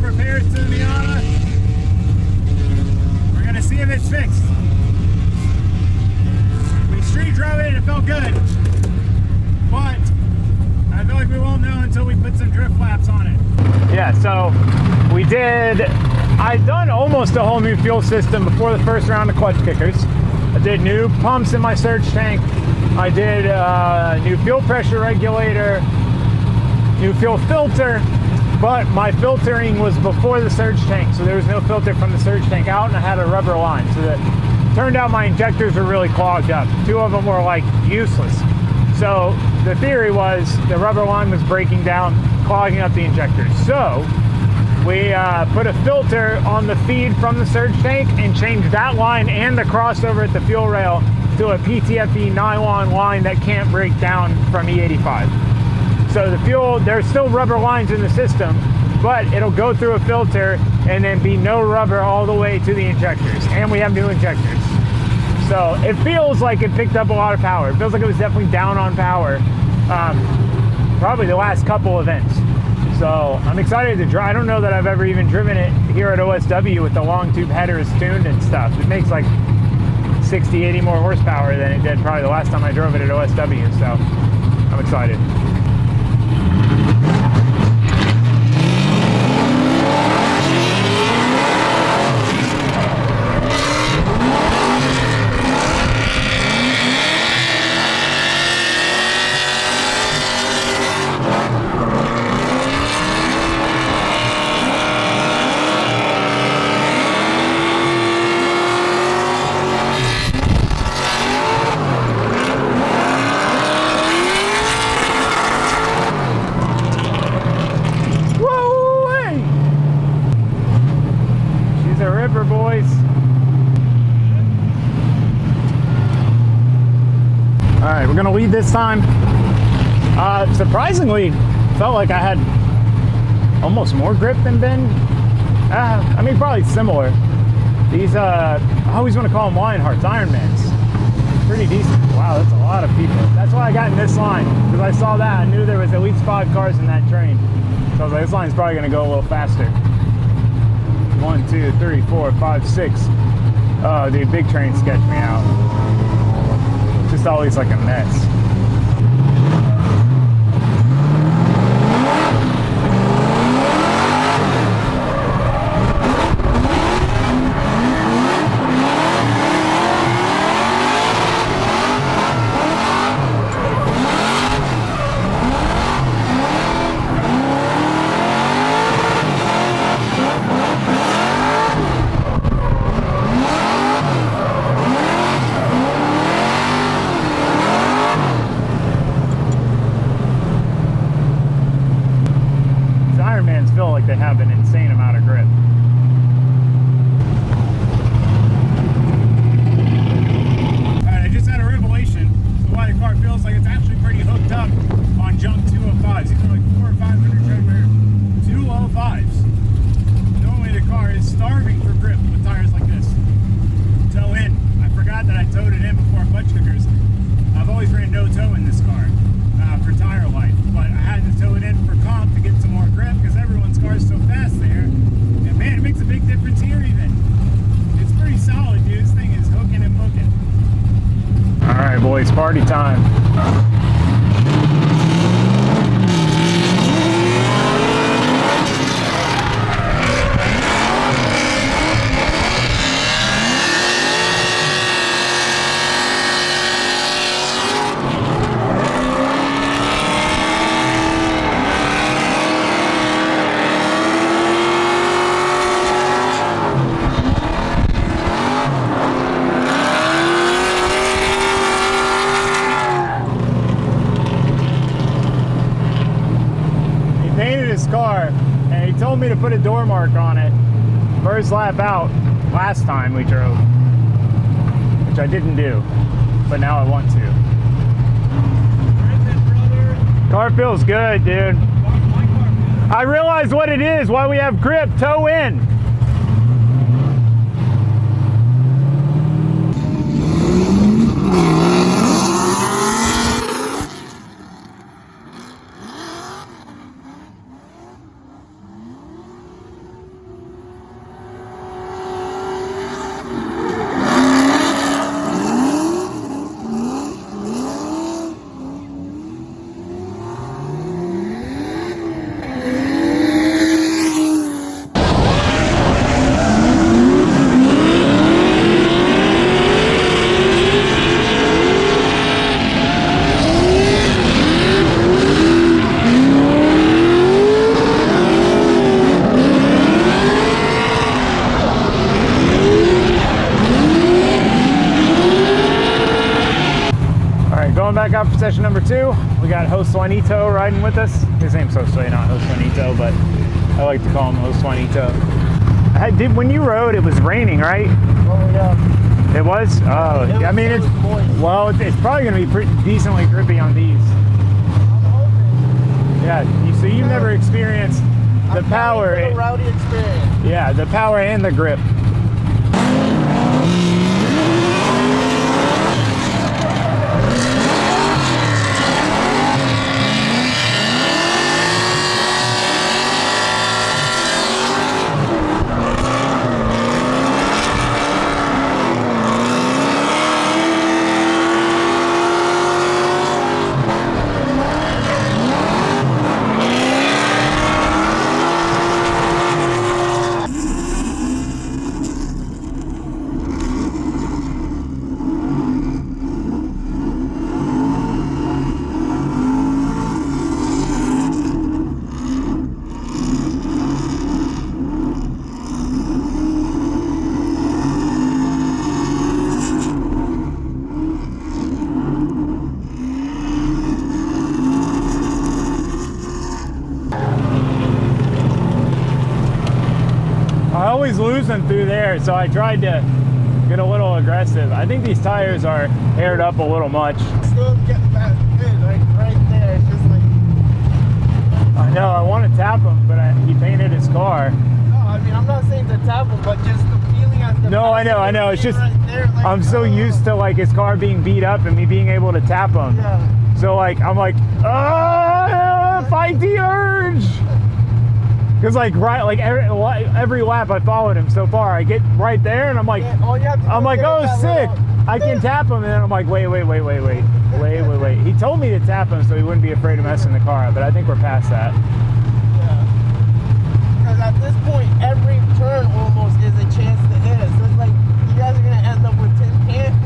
of repairs to the Miata. We're gonna see if it's fixed. We street drove it and it felt good, but I feel like we won't know until we put some drift flaps on it. Yeah, so I'd done almost a whole new fuel system before the first round of clutch kickers. I did new pumps in my surge tank. I did new fuel pressure regulator, new fuel filter, but my filtering was before the surge tank, so there was no filter from the surge tank out, and I had a rubber line. So that turned out my injectors were really clogged up. 2 of them were like useless. So the theory was the rubber line was breaking down, clogging up the injectors. So we put a filter on the feed from the surge tank and changed that line and the crossover at the fuel rail to a PTFE nylon line that can't break down from E85. So the fuel, there's still rubber lines in the system, but it'll go through a filter and then be no rubber all the way to the injectors. And we have new injectors. So it feels like it picked up a lot of power. It feels like it was definitely down on power, probably the last couple events. So I'm excited to drive. I don't know that I've ever even driven it here at OSW with the long tube headers tuned and stuff. It makes like 60, 80 more horsepower than it did probably the last time I drove it at OSW. So I'm excited. Alright, we're gonna lead this time. Surprisingly, felt like I had almost more grip than Ben. I mean, probably similar. These, I always want to call them Lionhearts, Ironmans. Pretty decent. Wow, that's a lot of people. That's why I got in this line, because I saw that. I knew there was at least 5 cars in that train. So I was like, this line's probably gonna go a little faster. 1, 2, 3, 4, 5, 6. Oh, dude, big train sketched me out. Just always like a mess. They have an insane amount of grip. Alright, I just had a revelation of why the car feels like it's actually pretty hooked up on junk 205s. These are like 400 or 500 treadwear 205s. Normally the car is starving for grip with tires like this. Toe in. I forgot that I towed it in before clutch kickers. I've always ran no toe in this car for tire life, but I had to tow it in for comp to get some more grip because everyone's car is so fast there. And man, it makes a big difference here even. It's pretty solid, dude. This thing is hooking and booking. All right, boys, party time. Car, and he told me to put a door mark on it first lap out last time we drove, which I didn't do, but now I want to. Car feels good, dude. I realized what it is, why we have grip. Toe in. session number 2. We got Host Juanito riding with us. His name's Jose, not Host Juanito, but I like to call him Host Juanito. When you rode, it was raining, right? Oh yeah. It was? Oh, yeah. I mean, it's probably going to be pretty decently grippy on these. I'm hoping. Yeah, so you've never experienced the power. The rowdy experience. Yeah, the power and the grip. I always lose them through there, so I tried to get a little aggressive. I think these tires are aired up a little much. Still getting that good, like right there. It's just like. I know, I want to tap him, but he painted his car. No, I mean, I'm not saying to tap him, but just the feeling as the. No, I know. It's just, right there, like, I'm so used to like his car being beat up and me being able to tap him. Yeah. So like, I'm like, fight the urge. Because like every lap I followed him so far, I get right there and I'm like, oh sick, I can tap him, and then I'm like, wait. He told me to tap him so he wouldn't be afraid of messing the car up, but I think we're past that. Yeah. Because at this point, every turn almost is a chance to hit us. So it's like you guys are gonna end up with 10 cans.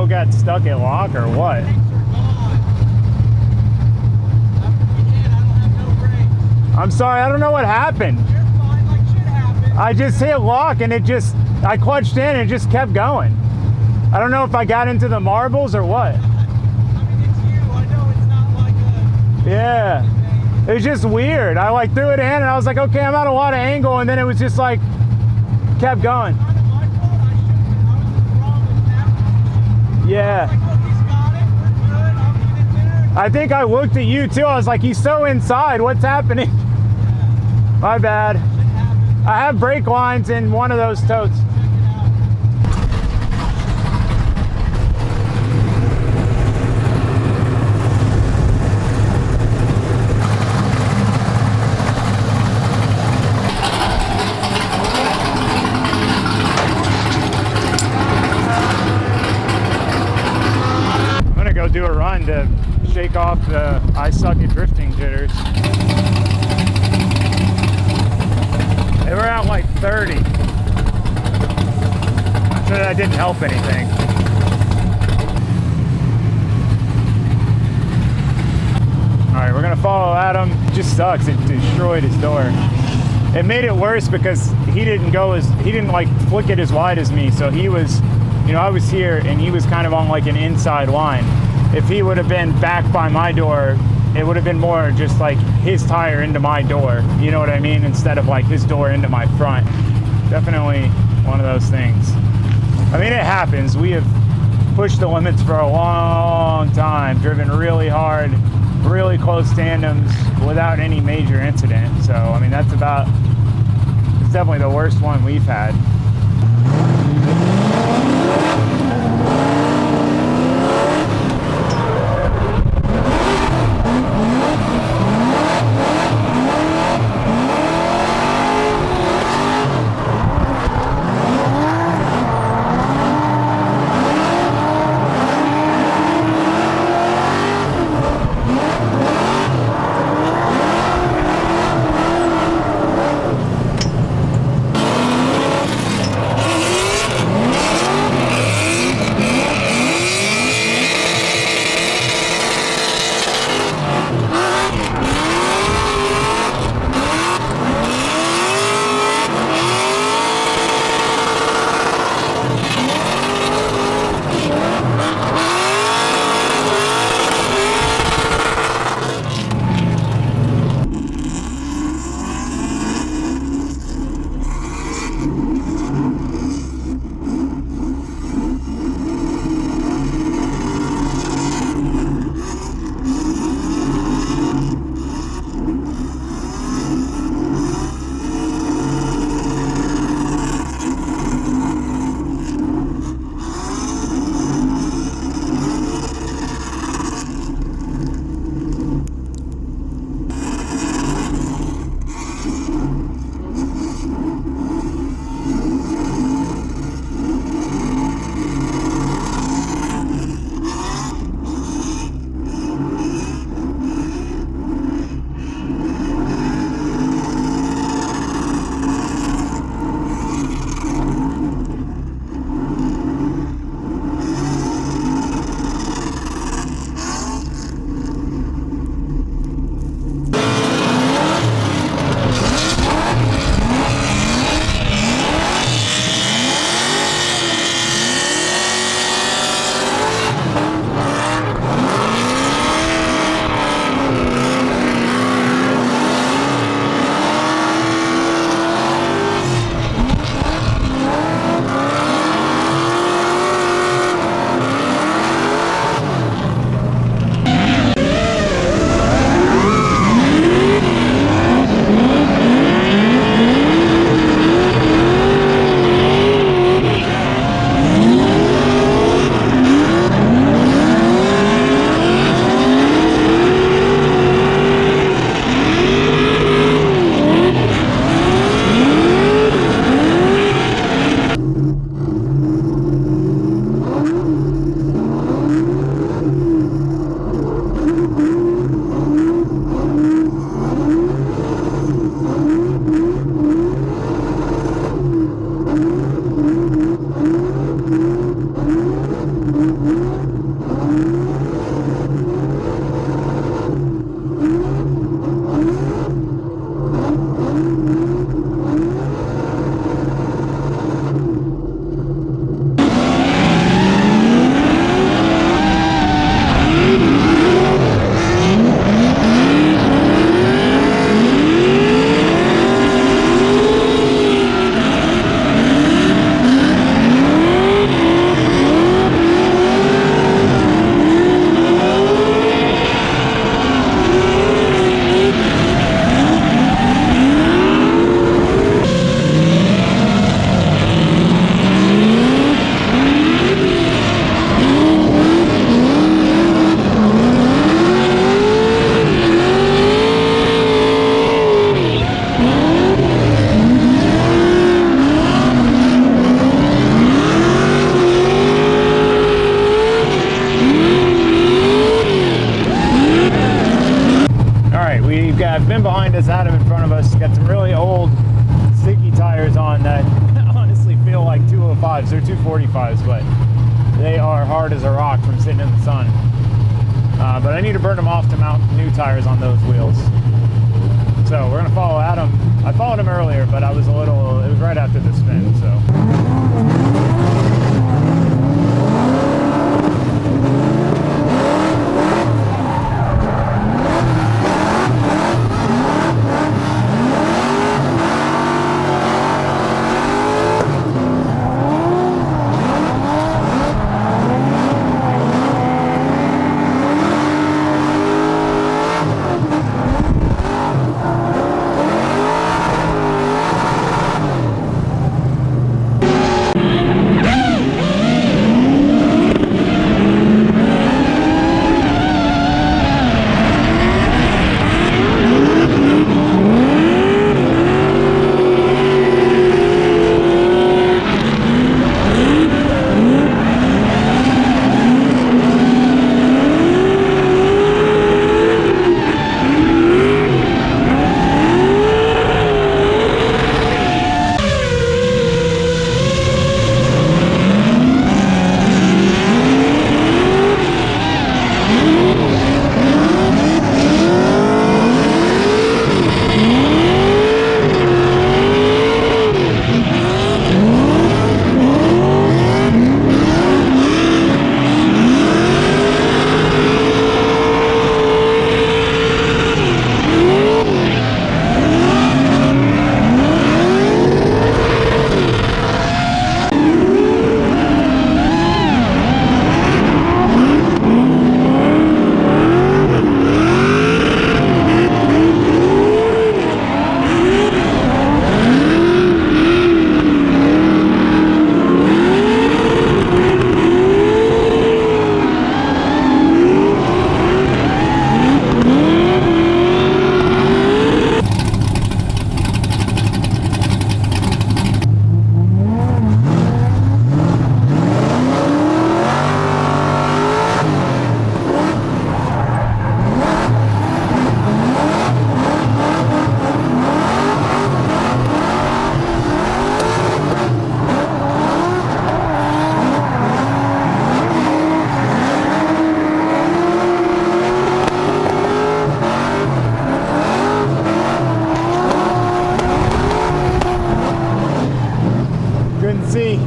Got stuck at lock or what? I'm sorry, I don't know what happened. You're fine, like shit happened. I just hit lock and I clutched in and it just kept going. I don't know if I got into the marbles or what. I mean, it's you. I know it's not like a. Yeah. It was just weird. I like threw it in and I was like, okay, I'm at a lot of angle, and then it was just like kept going. Yeah. I think I looked at you too. I was like, he's so inside. What's happening? My bad. I have brake lines in one of those totes. Do a run to shake off the I suck at drifting jitters. They were at like 30. I'm sure that didn't help anything. Alright, we're gonna follow Adam. It just sucks. It destroyed his door. It made it worse because he didn't like flick it as wide as me, so he was, I was here and he was kind of on like an inside line. If he would have been back by my door, it would have been more just like his tire into my door, you know what I mean? Instead of like his door into my front. Definitely one of those things. I mean, it happens. We have pushed the limits for a long time, driven really hard, really close tandems without any major incident. So, I mean, it's definitely the worst one we've had. old sticky tires on that honestly feel like 205s. They're 245s, but they are hard as a rock from sitting in the sun. But I need to burn them off to mount new tires on those wheels. So we're gonna follow Adam. I followed him earlier, but it was right after the spin, so. See.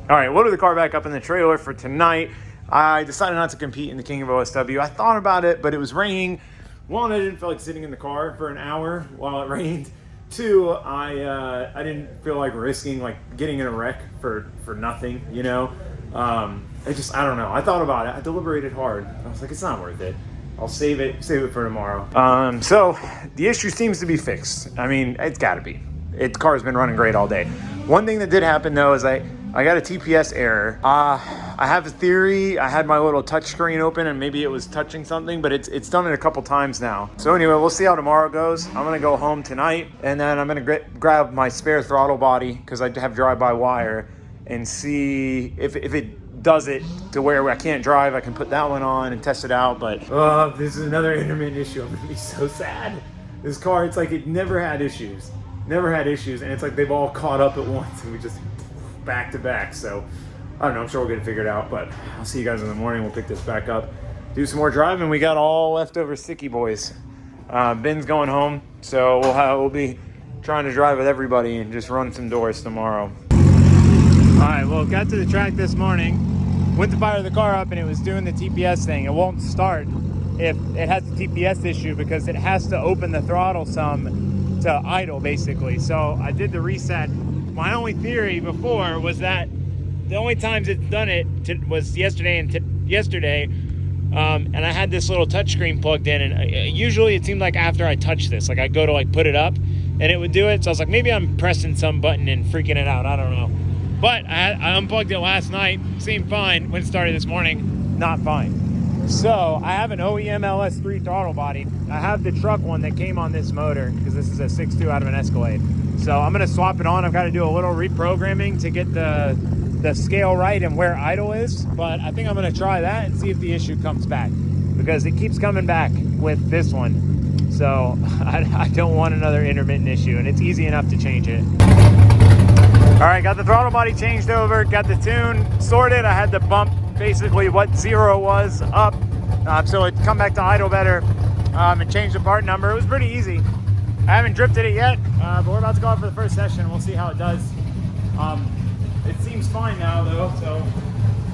All right, loaded the car back up in the trailer for tonight. I decided not to compete in the King of OSW. I thought about it, but it was raining. One, I didn't feel like sitting in the car for an hour while it rained. Two, I didn't feel like risking like getting in a wreck for nothing, you know. I don't know. I thought about it. I deliberated hard. I was like, it's not worth it. I'll save it for tomorrow. So the issue seems to be fixed. I mean, it's got to be. The car's been running great all day. One thing that did happen though is I got a TPS error. I have a theory. I had my little touch screen open and maybe it was touching something, but it's done it a couple times now. So anyway, we'll see how tomorrow goes. I'm gonna go home tonight and then I'm gonna grab my spare throttle body because I have drive-by-wire and see if it does it to where I can't drive. I can put that one on and test it out, but this is another intermittent issue. I'm gonna be so sad. This car, it's like it never had issues, and it's like they've all caught up at once and we just back to back. So I don't know, I'm sure we'll get it figured out, but I'll see you guys in the morning. We'll pick this back up, do some more driving. We got all leftover sticky boys. Ben's going home, so we'll be trying to drive with everybody and just run some doors tomorrow. All right, well, got to the track this morning, went to fire the car up and it was doing the TPS thing. It won't start if it has the TPS issue because it has to open the throttle some to idle basically. So I did the reset. My only theory before was that the only times it's done it was yesterday and yesterday. And I had this little touchscreen plugged in and usually it seemed like after I touched this, like I go to like put it up and it would do it. So I was like, maybe I'm pressing some button and freaking it out. I don't know. But I unplugged it last night, seemed fine. When it started this morning, not fine. So I have an OEM LS3 throttle body. I have the truck one that came on this motor because this is a 6.2 out of an Escalade. So I'm gonna swap it on. I've got to do a little reprogramming to get the scale right and where idle is. But I think I'm gonna try that and see if the issue comes back because it keeps coming back. with this one. So I don't want another intermittent issue, and it's easy enough to change it. All right, got the throttle body changed over, got the tune sorted. I had to bump basically what 0 was up, so it come back to idle better, and change the part number. It was pretty easy. I haven't drifted it yet, but we're about to go out for the first session. We'll see how it does. It seems fine now though, so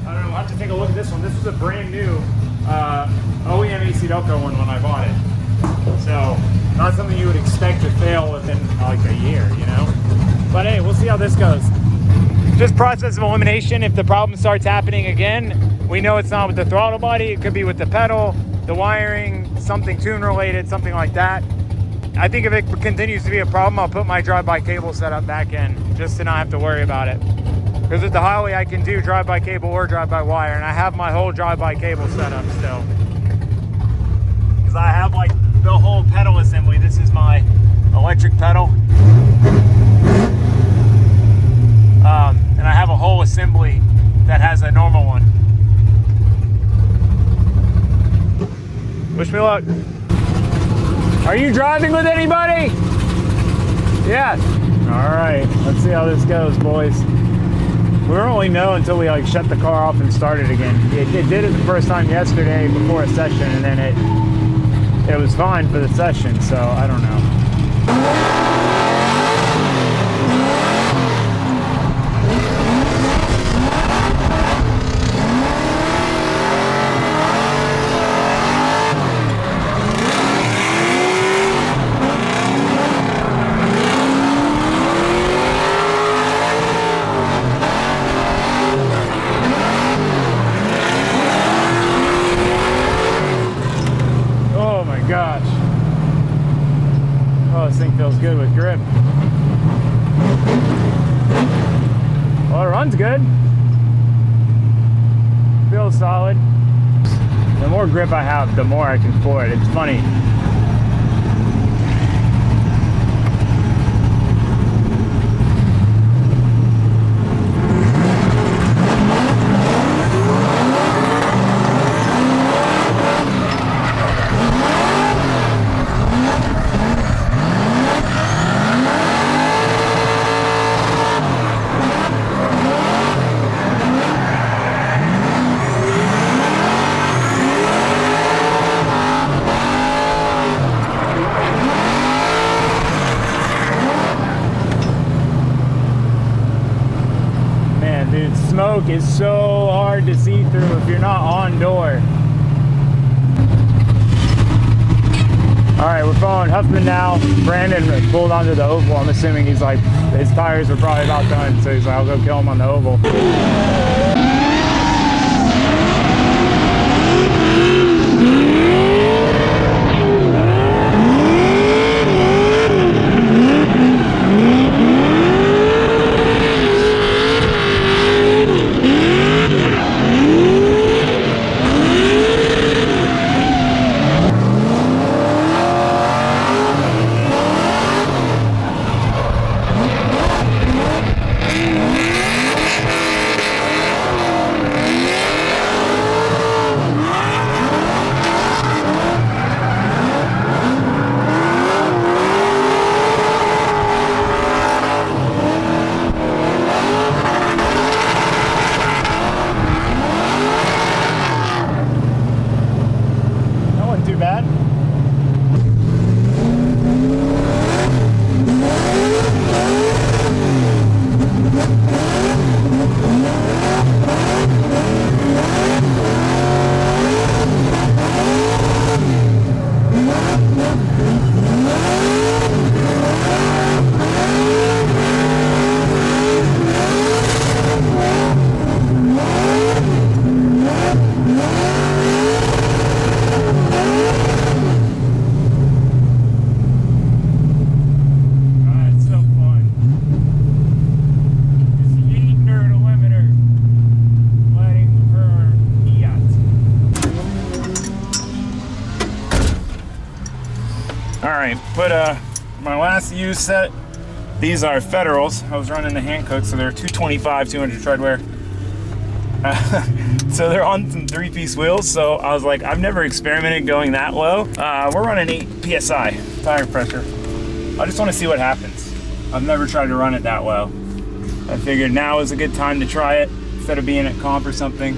I don't know, we'll have to take a look at this one. This was a brand new OEM AC Delco one when I bought it. So not something you would expect to fail within like a year, you know? But hey, we'll see how this goes. Just process of elimination. If the problem starts happening again, we know it's not with the throttle body. It could be with the pedal, the wiring, something tune related, something like that. I think if it continues to be a problem, I'll put my drive-by cable setup back in just to not have to worry about it. Because with the highway, I can do drive-by cable or drive-by wire, and I have my whole drive-by cable set up still. Because I have like the whole pedal assembly. This is my electric pedal. And I have a whole assembly that has a normal one. Wish me luck. Are you driving with anybody? Yes. All right, let's see how this goes, boys. We won't really know until we like shut the car off and start it again. It did it the first time yesterday before a session, and then it was fine for the session, so I don't know. Gosh. Oh, this thing feels good with grip. Well, it runs good. Feels solid. The more grip I have, the more I can floor it. It's funny. Smoke is so hard to see through if you're not on door. All right, we're following Huffman now. Brandon pulled onto the oval. I'm assuming he's like, his tires were probably about done, so he's like, I'll go kill him on the oval. Put my last used set. These are Federals. I was running the Hankook, so they're 225, 200 tread wear. So they're on some 3-piece wheels. So I was like, I've never experimented going that low. We're running 8 PSI tire pressure. I just want to see what happens. I've never tried to run it that low. I figured now is a good time to try it instead of being at comp or something.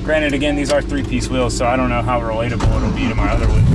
Granted, again, these are 3-piece wheels, so I don't know how relatable it'll be to my other wheels.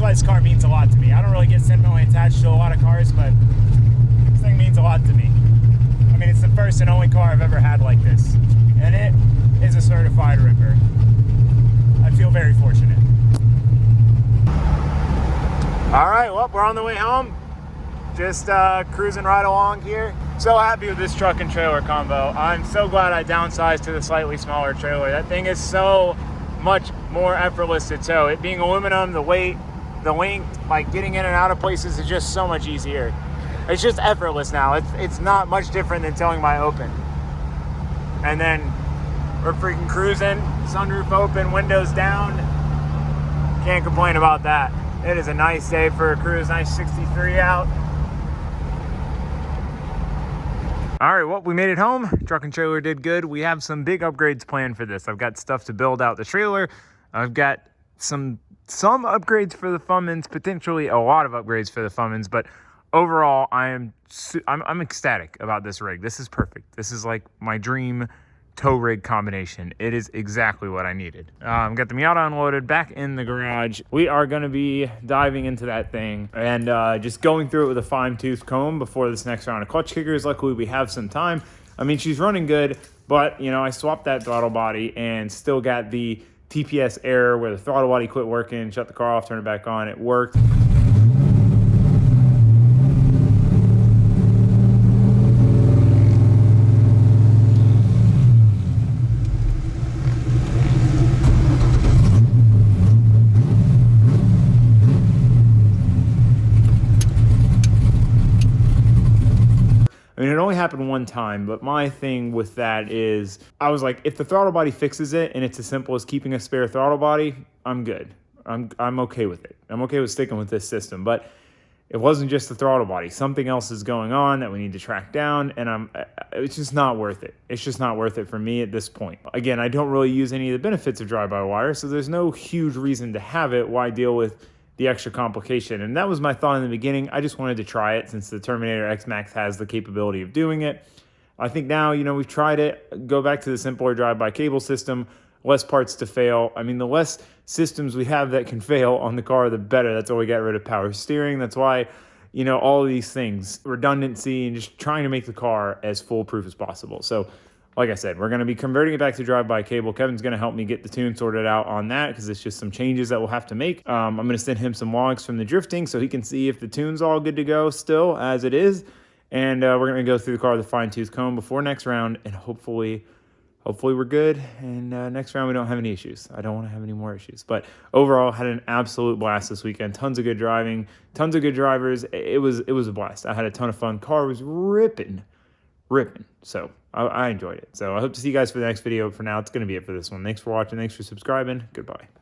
This car means a lot to me. I don't really get sentimentally attached to a lot of cars, but this thing means a lot to me. I mean, it's the first and only car I've ever had like this, and it is a certified ripper. I feel very fortunate. All right, well, we're on the way home. Just cruising right along here. So happy with this truck and trailer combo. I'm so glad I downsized to the slightly smaller trailer. That thing is so much more effortless to tow. It being aluminum, the weight, the length, like getting in and out of places is just so much easier. It's just effortless now. It's not much different than towing my open. And then we're freaking cruising, sunroof open, windows down. Can't complain about that. It is a nice day for a cruise, nice 63 out. All right, well, we made it home. Truck and trailer did good. We have some big upgrades planned for this. I've got stuff to build out the trailer. I've got some upgrades for the Fummins, potentially a lot of upgrades for the Fummins, but overall, I'm ecstatic about this rig. This is perfect. This is like my dream tow rig combination. It is exactly what I needed. Got the Miata unloaded, back in the garage. We are going to be diving into that thing and just going through it with a fine-tooth comb before this next round of clutch kickers. Luckily, we have some time. I mean, she's running good, but, you know, I swapped that throttle body and still got the TPS error where the throttle body quit working, shut the car off, turn it back on. It worked. I mean, it only happened one time, but my thing with that is I was like, if the throttle body fixes it and it's as simple as keeping a spare throttle body, I'm good. I'm okay with it. I'm okay with sticking with this system. But it wasn't just the throttle body. Something else is going on that we need to track down, and it's just not worth it. It's just not worth it for me at this point. Again, I don't really use any of the benefits of drive-by-wire, so there's no huge reason to have it. Why deal with the extra complication? And that was my thought in the beginning. I just wanted to try it since the Terminator X Max has the capability of doing it. I think now, we've tried it. Go back to the simpler drive-by cable system. Less parts to fail. I mean, the less systems we have that can fail on the car, the better. That's why we got rid of power steering. That's why, all of these things, redundancy, and just trying to make the car as foolproof as possible. So, like I said, we're going to be converting it back to drive-by cable. Kevin's going to help me get the tune sorted out on that because it's just some changes that we'll have to make. I'm going to send him some logs from the drifting so he can see if the tune's all good to go still as it is. And we're going to go through the car with a fine-tooth comb before next round, and hopefully we're good, and next round we don't have any issues. I don't want to have any more issues. But overall, had an absolute blast this weekend. Tons of good driving, tons of good drivers. It was a blast. I had a ton of fun. Car was ripping. So I enjoyed it. So I hope to see you guys for the next video. For now, it's going to be it for this one. Thanks for watching. Thanks for subscribing. Goodbye.